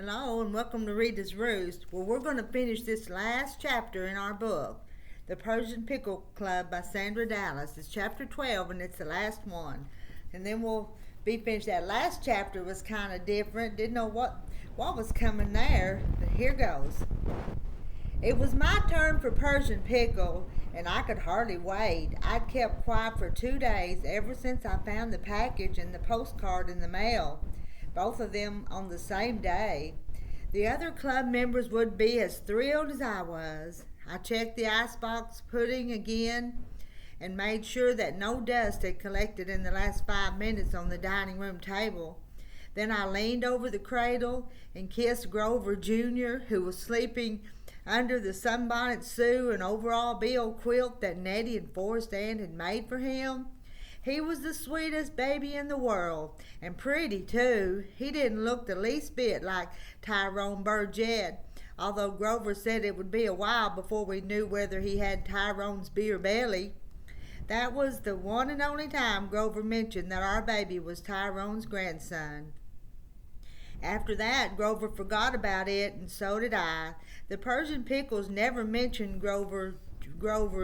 Hello and welcome to Rita's Roost. Well, we're going to finish this last chapter in our book, The Persian Pickle Club by Sandra Dallas. It's chapter 12 and it's the last one. And then we'll be finished. That last chapter was kind of different. Didn't know what was coming there, but here goes. It was my turn for Persian Pickle, and I could hardly wait. I'd kept quiet for 2 days ever since I found the package and the postcard in the mail, both of them on the same day. The other club members would be as thrilled as I was. I checked the icebox pudding again and made sure that no dust had collected in the last 5 minutes on the dining room table. Then I leaned over the cradle and kissed Grover Jr., who was sleeping under the Sunbonnet Sue and overall Bill quilt that Nettie and Forrest Ann had made for him. He was the sweetest baby in the world, and pretty too. He didn't look the least bit like Tyrone Burgett, although Grover said it would be a while before we knew whether he had Tyrone's beer belly. That was the one and only time Grover mentioned that our baby was Tyrone's grandson. After that, Grover forgot about it, and so did I. The Persian Pickles never mentioned Grover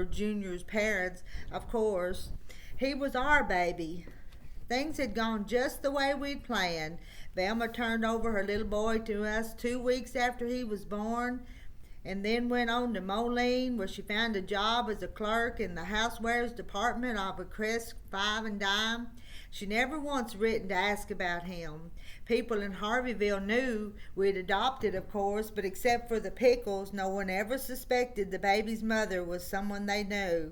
Jr.'s parents, of course. He was our baby. Things had gone just the way we'd planned. Velma turned over her little boy to us 2 weeks after he was born, and then went on to Moline, where she found a job as a clerk in the housewares department of a Crest 5 and Dime. She never once written to ask about him. People in Harveyville knew we'd adopted, of course, but except for the Pickles, no one ever suspected the baby's mother was someone they knew.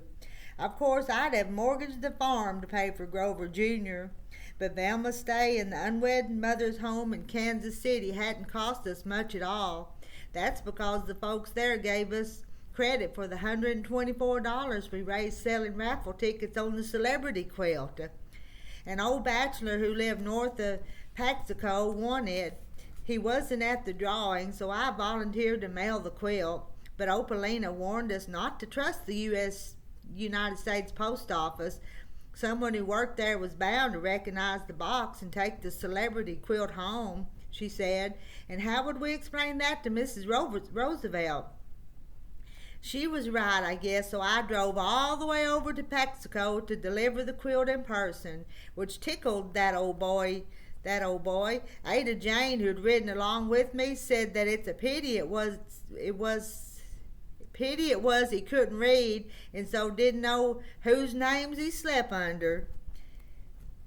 Of course, I'd have mortgaged the farm to pay for Grover Jr., but Velma's stay in the unwed mother's home in Kansas City hadn't cost us much at all. That's because the folks there gave us credit for the $124 we raised selling raffle tickets on the celebrity quilt. An old bachelor who lived north of Paxico won it. He wasn't at the drawing, so I volunteered to mail the quilt, but Opalina warned us not to trust the United States Post Office. Someone who worked there was bound to recognize the box and take the celebrity quilt home, she said. And how would we explain that to Mrs. Roosevelt? She was right, I guess, so I drove all the way over to Paxico to deliver the quilt in person, which tickled that old boy. Ada Jane, who'd ridden along with me, said that it's a pity it was he couldn't read, and so didn't know whose names he slept under.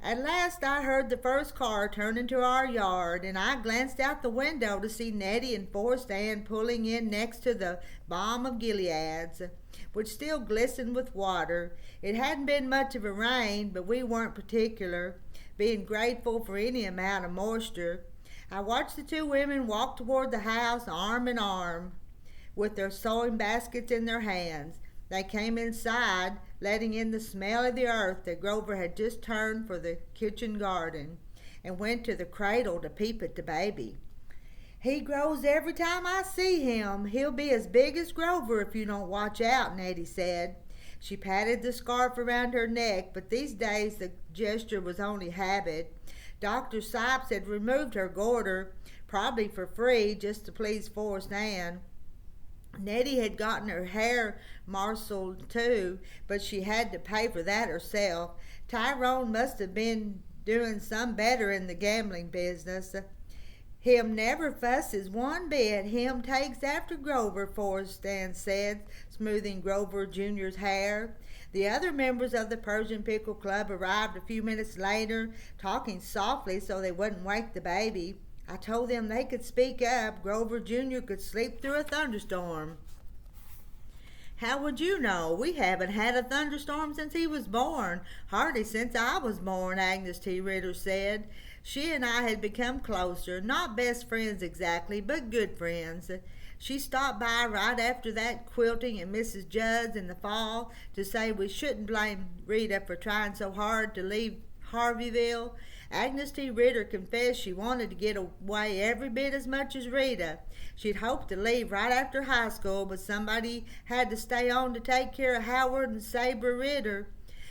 At last I heard the first car turn into our yard, and I glanced out the window to see Nettie and Forrest Ann pulling in next to the Balm of Gilead's, which still glistened with water. It hadn't been much of a rain, but we weren't particular, being grateful for any amount of moisture. I watched the two women walk toward the house arm in arm, with their sewing baskets in their hands. They came inside, letting in the smell of the earth that Grover had just turned for the kitchen garden, and went to the cradle to peep at the baby. He grows every time I see him. He'll be as big as Grover if you don't watch out, Nettie said. She patted the scarf around her neck, but these days the gesture was only habit. Dr. Sipes had removed her garter, probably for free, just to please Forrest Ann. Nettie had gotten her hair marshalled too, but she had to pay for that herself. Tyrone must have been doing some better in the gambling business. Him never fusses one bit. Him takes after Grover, Forrest Ann said, smoothing Grover Jr.'s hair. The other members of the Persian Pickle Club arrived a few minutes later, talking softly so they wouldn't wake the baby. I told them they could speak up. Grover Jr. could sleep through a thunderstorm. How would you know? We haven't had a thunderstorm since he was born. Hardly since I was born, Agnes T. Ritter said. She and I had become closer, not best friends exactly, but good friends. She stopped by right after that quilting at Mrs. Judd's in the fall to say we shouldn't blame Rita for trying so hard to leave Harveyville. Agnes T. Ritter confessed she wanted to get away every bit as much as Rita. She'd hoped to leave right after high school, but somebody had to stay on to take care of Howard and Sabre Ritter.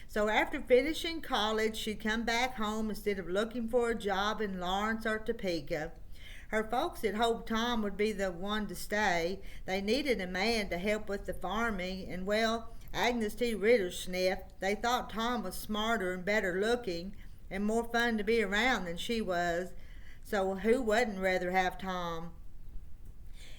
So after finishing college, she'd come back home instead of looking for a job in Lawrence or Topeka. Her folks had hoped Tom would be the one to stay. They needed a man to help with the farming, and well, Agnes T. Ritter sniffed. They thought Tom was smarter and better looking and more fun to be around than she was. So who wouldn't rather have Tom?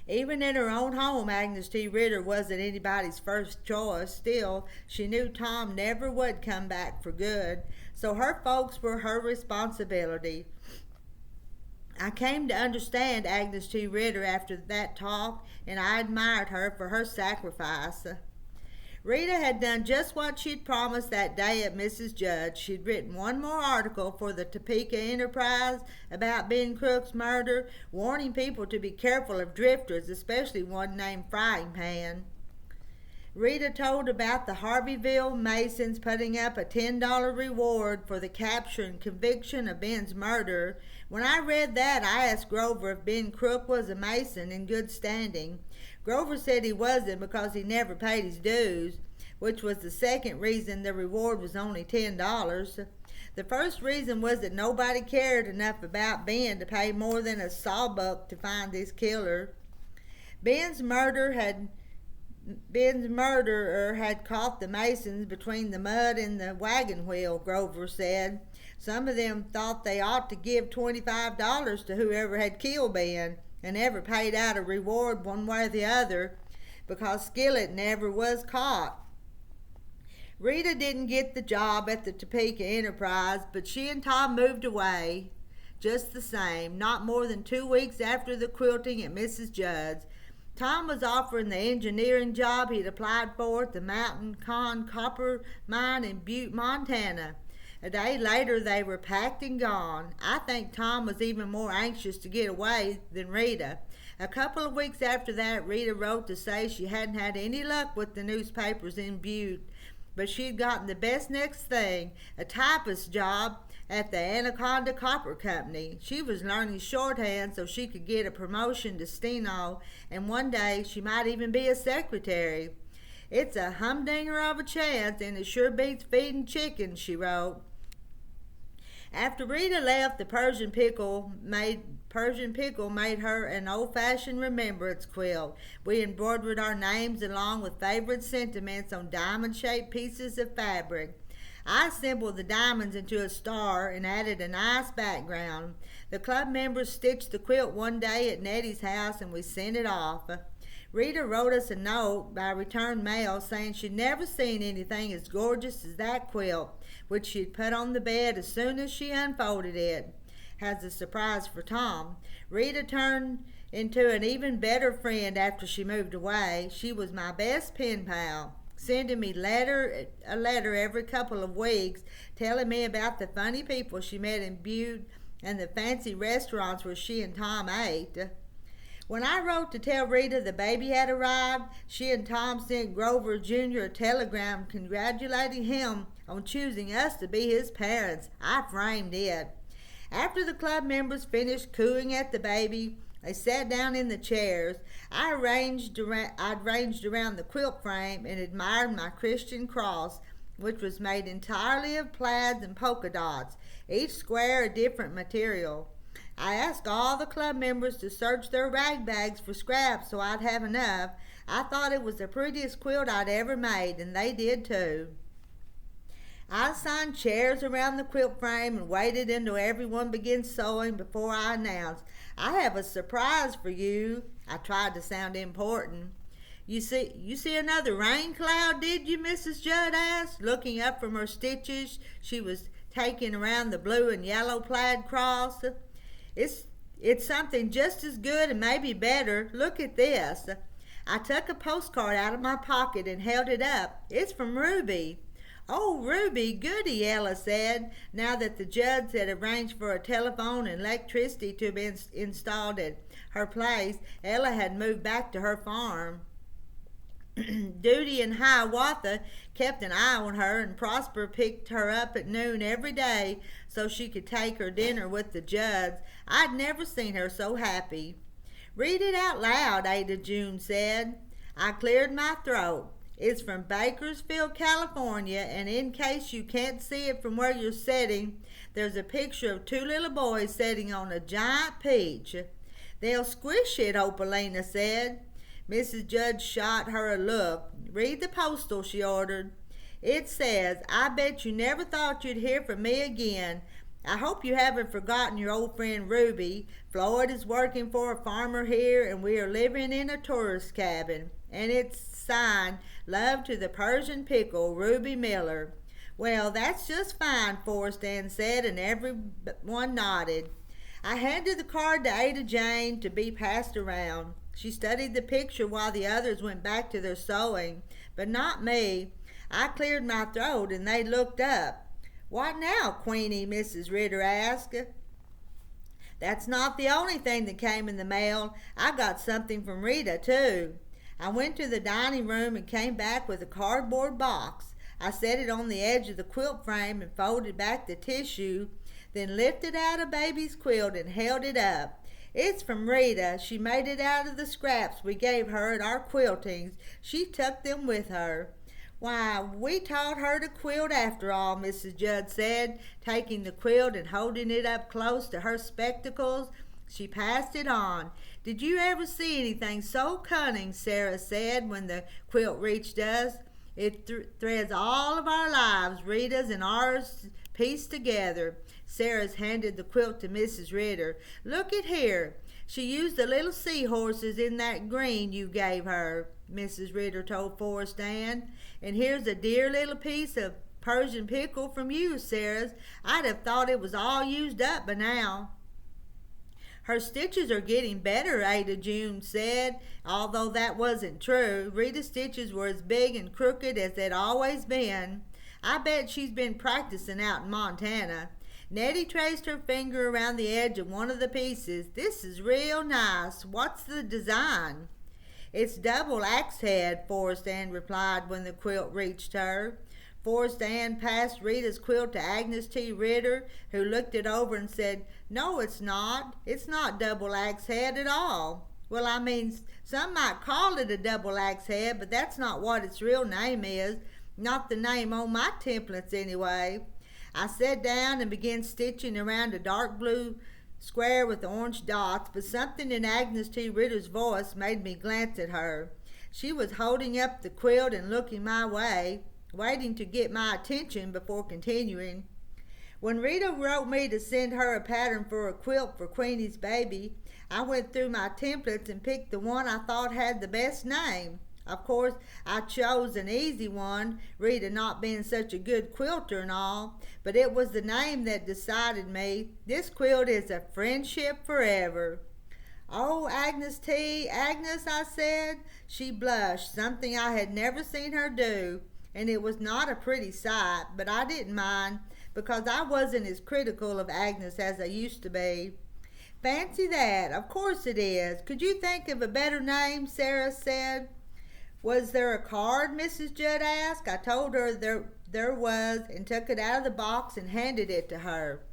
Even in her own home, Agnes T. Ritter wasn't anybody's first choice. Still, she knew Tom never would come back for good, so her folks were her responsibility. I came to understand Agnes T. Ritter after that talk, and I admired her for her sacrifice. Rita had done just what she'd promised that day at Mrs. Judd's. She'd written one more article for the Topeka Enterprise about Ben Crook's murder, warning people to be careful of drifters, especially one named Frying Pan. Rita told about the Harveyville Masons putting up a $10 reward for the capture and conviction of Ben's murder. When I read that, I asked Grover if Ben Crook was a Mason in good standing. Grover said he wasn't because he never paid his dues, which was the second reason the reward was only $10. The first reason was that nobody cared enough about Ben to pay more than a sawbuck to find his killer. Ben's murderer had caught the Masons between the mud and the wagon wheel, Grover said. Some of them thought they ought to give $25 to whoever had killed Ben, and never paid out a reward one way or the other, because Skillet never was caught. Rita didn't get the job at the Topeka Enterprise, but she and Tom moved away just the same, not more than 2 weeks after the quilting at Mrs. Judd's. Tom was offering the engineering job he'd applied for at the Mountain Con copper mine in Butte, Montana. A day later, they were packed and gone. I think Tom was even more anxious to get away than Rita. A couple of weeks after that, Rita wrote to say she hadn't had any luck with the newspapers in Butte, but she'd gotten the best next thing, a typist job at the Anaconda Copper Company. She was learning shorthand so she could get a promotion to steno, and one day she might even be a secretary. It's a humdinger of a chance, and it sure beats feeding chickens, she wrote. After Rita left, the Persian Pickle made her an old-fashioned remembrance quilt. We embroidered our names along with favorite sentiments on diamond-shaped pieces of fabric. I assembled the diamonds into a star and added a nice background. The club members stitched the quilt one day at Nettie's house, and we sent it off. Rita wrote us a note by return mail saying she'd never seen anything as gorgeous as that quilt, which she'd put on the bed as soon as she unfolded it. As a surprise for Tom, Rita turned into an even better friend after she moved away. She was my best pen pal, sending me a letter every couple of weeks, telling me about the funny people she met in Butte and the fancy restaurants where she and Tom ate. When I wrote to tell Rita the baby had arrived, she and Tom sent Grover Jr. a telegram congratulating him on choosing us to be his parents. I framed it. After the club members finished cooing at the baby, they sat down in the chairs. I'd ranged around the quilt frame and admired my Christian cross, which was made entirely of plaids and polka dots, each square a different material. I asked all the club members to search their rag bags for scraps so I'd have enough. I thought it was the prettiest quilt I'd ever made, and they did too. I assigned chairs around the quilt frame and waited until everyone began sewing before I announced, "I have a surprise for you." I tried to sound important. You see another rain cloud, did you?" Mrs. Judd asked, looking up from her stitches she was taking around the blue and yellow plaid cross. It's something just as good and maybe better. Look at this." I took a postcard out of my pocket and held it up. "It's from Ruby." "Oh, Ruby, goody," Ella said. Now that the Judds had arranged for a telephone and electricity to be installed at her place, Ella had moved back to her farm. Duty and Hiawatha kept an eye on her, and Prosper picked her up at noon every day so she could take her dinner with the Judds. I'd never seen her so happy. "Read it out loud," Ada June said. I cleared my throat. It's from Bakersfield, California, and in case you can't see it from where you're sitting, there's a picture of two little boys sitting on a giant peach. They'll squish it, Opalina said. Mrs. Judd shot her a look. Read the postal, she ordered. It says, I bet you never thought you'd hear from me again. I hope you haven't forgotten your old friend Ruby. Floyd is working for a farmer here, and we are living in a tourist cabin. And it's signed, Love to the Persian Pickle, Ruby Miller. Well, that's just fine, Forrest Ann said, and everyone nodded. I handed the card to Ada Jane to be passed around. She studied the picture while the others went back to their sewing, but not me. I cleared my throat, and they looked up. What now, Queenie? Mrs. Ritter asked. That's not the only thing that came in the mail. I got something from Rita, too. I went to the dining room and came back with a cardboard box. I set it on the edge of the quilt frame and folded back the tissue, then lifted out a baby's quilt and held it up. It's from Rita. She made it out of the scraps we gave her at our quiltings. She took them with her. Why, we taught her to quilt after all, Mrs. Judd said, taking the quilt and holding it up close to her spectacles. She passed it on. Did you ever see anything so cunning, Sarah said when the quilt reached us. It threads all of our lives, Rita's and ours pieced together. Sarah's handed the quilt to Mrs. Ritter. Look at here. She used the little seahorses in that green you gave her, Mrs. Ritter told Forrest Ann. And here's a dear little piece of Persian pickle from you, Sarah. I'd have thought it was all used up by now. Her stitches are getting better, Ada June said, although that wasn't true. Rita's stitches were as big and crooked as they'd always been. I bet she's been practicing out in Montana. Nettie traced her finger around the edge of one of the pieces. This is real nice. What's the design? It's double axe head, Forrest Ann replied when the quilt reached her. Forrest Ann passed Rita's quilt to Agnes T. Ritter, who looked it over and said, No, it's not. It's not double axe head at all. Well, I mean, some might call it a double axe head, but that's not what its real name is. Not the name on my templates, anyway. I sat down and began stitching around a dark blue square with orange dots, but something in Agnes T. Ritter's voice made me glance at her. She was holding up the quilt and looking my way, waiting to get my attention before continuing. When Rita wrote me to send her a pattern for a quilt for Queenie's baby, I went through my templates and picked the one I thought had the best name. Of course, I chose an easy one, Rita not being such a good quilter and all, but it was the name that decided me. This quilt is a friendship forever. Oh, Agnes T., Agnes, I said. She blushed, something I had never seen her do, and it was not a pretty sight, but I didn't mind, because I wasn't as critical of Agnes as I used to be. Fancy that. Of course it is. Could you think of a better name? Sarah said. Was there a card? Mrs. Judd asked. I told her there was and took it out of the box and handed it to her.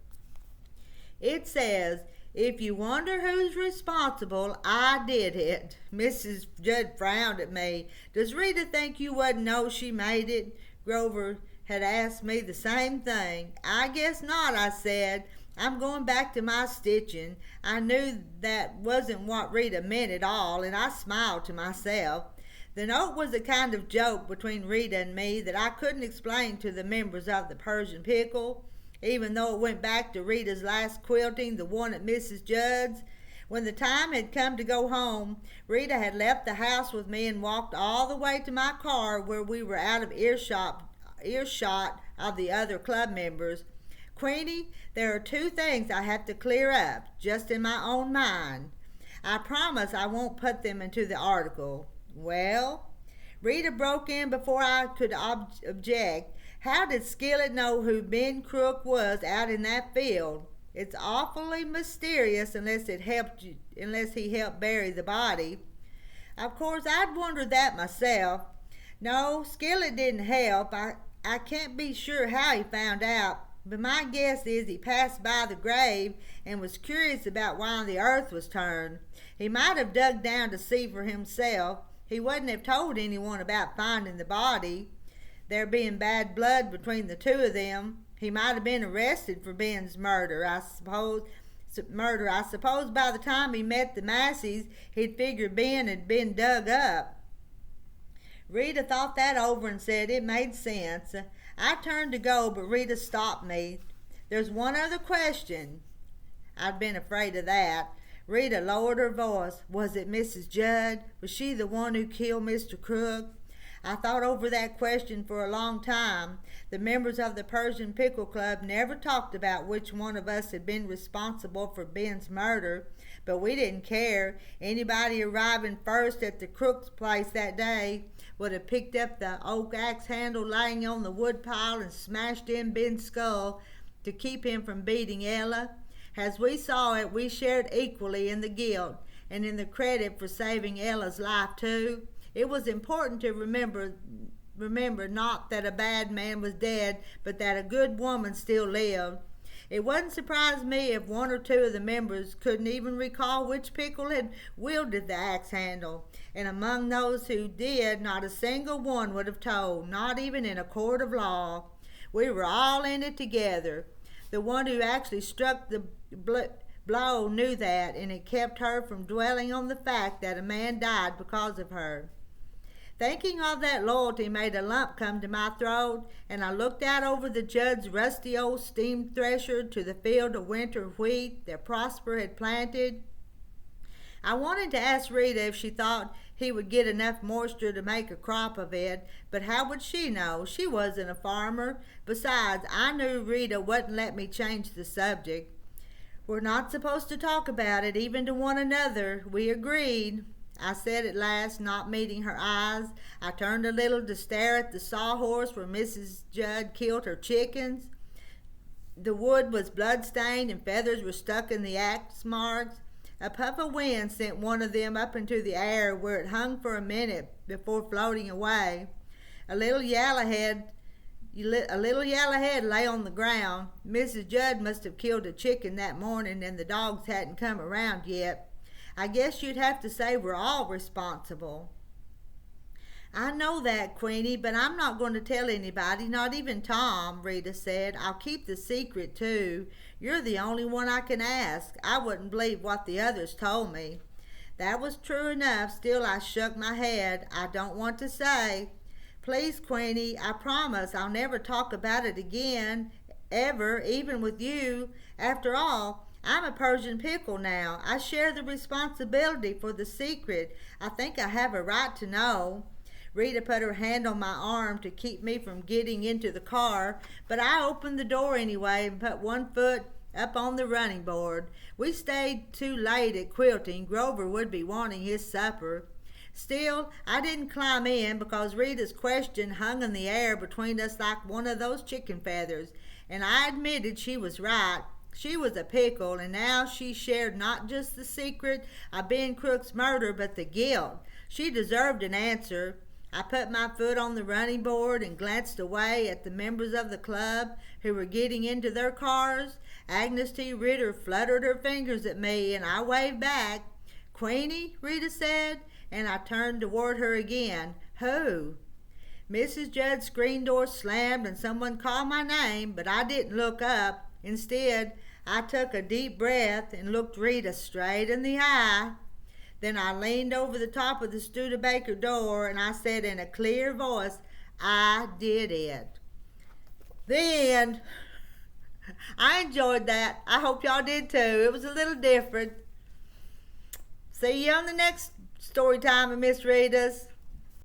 It says, If you wonder who's responsible, I did it. Mrs. Judd frowned at me. Does Rita think you wouldn't know she made it? Grover had asked me the same thing. I guess not, I said. I'm going back to my stitching. I knew that wasn't what Rita meant at all, and I smiled to myself. The note was a kind of joke between Rita and me that I couldn't explain to the members of the Persian Pickle, even though it went back to Rita's last quilting, the one at Mrs. Judd's. When the time had come to go home, Rita had left the house with me and walked all the way to my car where we were out of earshot of the other club members. Queenie, there are 2 things I have to clear up, just in my own mind. I promise I won't put them into the article. Well, Rita broke in before I could object. How did Skillet know who Ben Crook was out in that field? It's awfully mysterious unless he helped bury the body. Of course, I'd wondered that myself. No, Skillet didn't help. I can't be sure how he found out, but my guess is he passed by the grave and was curious about why the earth was turned. He might have dug down to see for himself. He wouldn't have told anyone about finding the body. There being bad blood between the 2 of them, he might have been arrested for Ben's murder, I suppose. murder. I suppose by the time he met the Masseys, he'd figured Ben had been dug up. Rita thought that over and said it made sense. I turned to go, but Rita stopped me. There's one other question. I'd been afraid of that. Rita lowered her voice. Was it Mrs. Judd? Was she the one who killed Mr. Crook? I thought over that question for a long time. The members of the Persian Pickle Club never talked about which one of us had been responsible for Ben's murder, but we didn't care. Anybody arriving first at the Crook's place that day would have picked up the oak axe handle laying on the woodpile and smashed in Ben's skull to keep him from beating Ella. As we saw it, we shared equally in the guilt and in the credit for saving Ella's life too. It was important to remember not that a bad man was dead, but that a good woman still lived. It wouldn't surprise me if one or two of the members couldn't even recall which Pickle had wielded the axe handle, and among those who did, not a single one would have told, not even in a court of law. We were all in it together. The one who actually struck the blow knew that, and it kept her from dwelling on the fact that a man died because of her. Thinking of that loyalty made a lump come to my throat, and I looked out over the Judd's rusty old steam thresher to the field of winter wheat that Prosper had planted. I wanted to ask Rita if she thought he would get enough moisture to make a crop of it, but how would she know? She wasn't a farmer. Besides, I knew Rita wouldn't let me change the subject. We're not supposed to talk about it, even to one another. We agreed. I said at last, not meeting her eyes. I turned a little to stare at the sawhorse where Mrs. Judd killed her chickens. The wood was blood-stained and feathers were stuck in the axe marks. A puff of wind sent one of them up into the air, where it hung for a minute before floating away. A little yellowhead lay on the ground. Mrs. Judd must have killed a chicken that morning, and the dogs hadn't come around yet. I guess you'd have to say we're all responsible. I know that, Queenie, but I'm not going to tell anybody, not even Tom, Rita said. I'll keep the secret, too. You're the only one I can ask. I wouldn't believe what the others told me. That was true enough. Still, I shook my head. I don't want to say. Please, Queenie, I promise I'll never talk about it again, ever, even with you. After all, I'm a Persian Pickle now. I share the responsibility for the secret. I think I have a right to know. Rita put her hand on my arm to keep me from getting into the car, but I opened the door anyway and put one foot up on the running board. We stayed too late at quilting. Grover would be wanting his supper. Still, I didn't climb in because Rita's question hung in the air between us like one of those chicken feathers, and I admitted she was right. She was a pickle, and now she shared not just the secret of Ben Crook's murder, but the guilt. She deserved an answer. I put my foot on the running board and glanced away at the members of the club who were getting into their cars. Agnes T. Ritter fluttered her fingers at me, and I waved back. Queenie, Rita said, and I turned toward her again. Who? Mrs. Judd's screen door slammed, and someone called my name, but I didn't look up. Instead, I took a deep breath and looked Rita straight in the eye. Then I leaned over the top of the Studebaker door and I said in a clear voice, I did it. The end. I enjoyed that. I hope y'all did too. It was a little different. See you on the next story time of Miss Rita's.